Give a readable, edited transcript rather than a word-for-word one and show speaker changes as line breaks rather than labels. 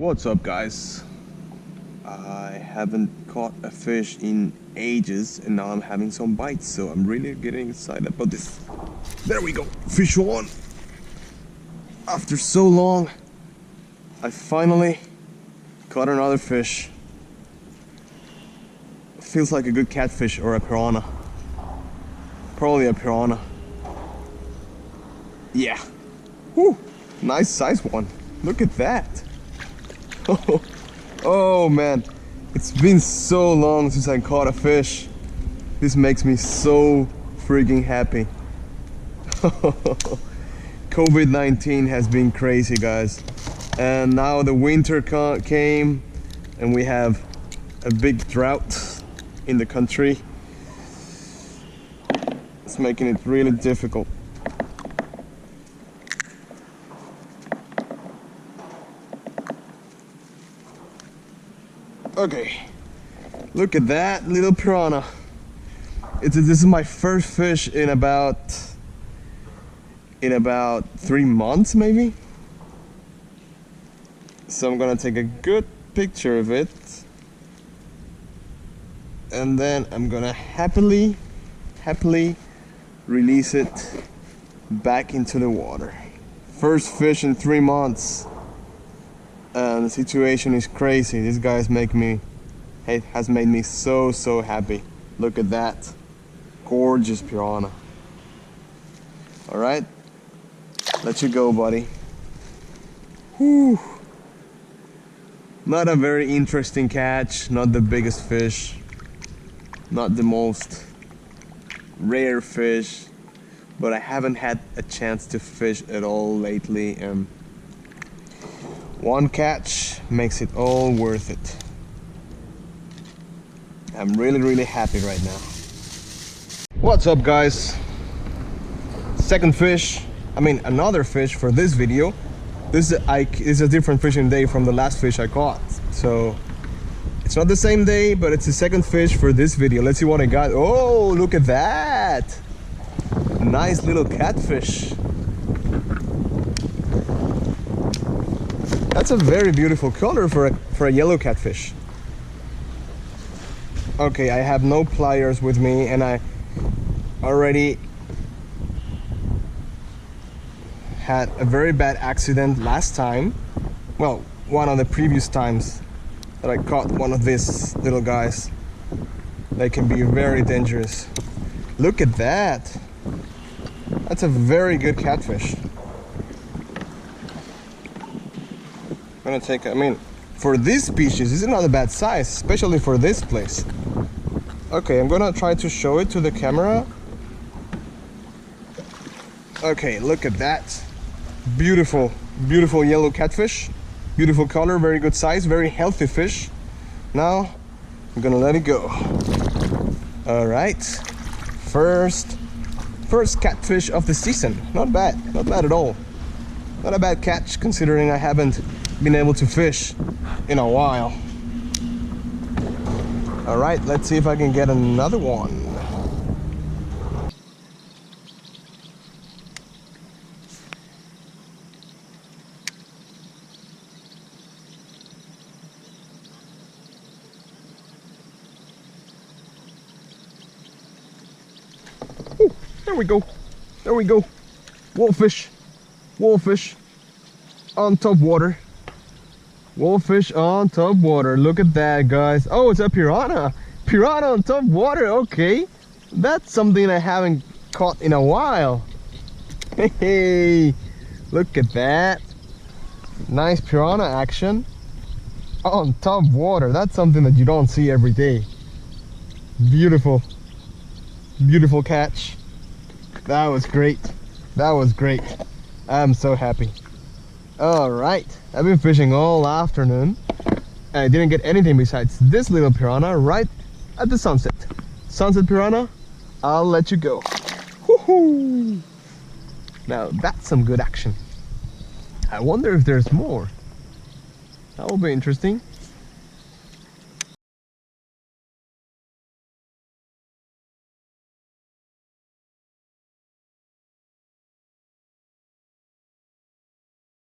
What's up, guys? I haven't caught a fish in ages and now I'm having some bites, so I'm really getting excited about this. There we go, fish on! After so long, I finally caught another fish. Feels like a good catfish or a piranha. Probably a piranha. Yeah. Whew. Nice size one. Look at that. Oh man, it's been so long since I caught a fish. This makes me so freaking happy. COVID-19 has been crazy, guys, and now the winter came and we have a big drought in the country. It's making it really difficult. Okay, look at that little piranha. This is my first fish in about 3 months maybe. So I'm gonna take a good picture of it and then I'm gonna happily release it back into the water. First fish in 3 months. And the situation is crazy. This guy has made me so happy. Look at that gorgeous piranha. All right, let you go, buddy. Whew. Not a very interesting catch, not the biggest fish, not the most rare fish, but I haven't had a chance to fish at all lately, and one catch makes it all worth it. I'm really happy right now. What's up, guys? Second fish, another fish for this video. This is a different fishing day from the last fish I caught. So it's not the same day, but it's the second fish for this video. Let's see what I got. Oh, look at that. Nice little catfish. That's a very beautiful color for a yellow catfish. Okay, I have no pliers with me and I already had a very bad accident last time. Well, one of the previous times that I caught one of these little guys. They can be very dangerous. Look at that. That's a very good catfish. I'm gonna take, for this species, this is not a bad size, especially for this place. Okay, I'm gonna try to show it to the camera. Okay, look at that. Beautiful yellow catfish. Beautiful color, very good size, very healthy fish. Now, I'm gonna let it go. All right, first catfish of the season. Not bad at all. Not a bad catch considering I haven't been able to fish in a while. All right, let's see if I can get another one. Ooh, there we go. Wolfish on top water. Wolfish on top water. Look at that, guys. Oh, it's a piranha on top water. Okay, that's something I haven't caught in a while. Hey, look at that. Nice piranha action on top water. That's something that you don't see every day. Beautiful catch. That was great. I'm so happy. All right, I've been fishing all afternoon and I didn't get anything besides this little piranha right at the sunset. Sunset piranha, I'll let you go. Woohoo! Now that's some good action. I wonder if there's more. That will be interesting.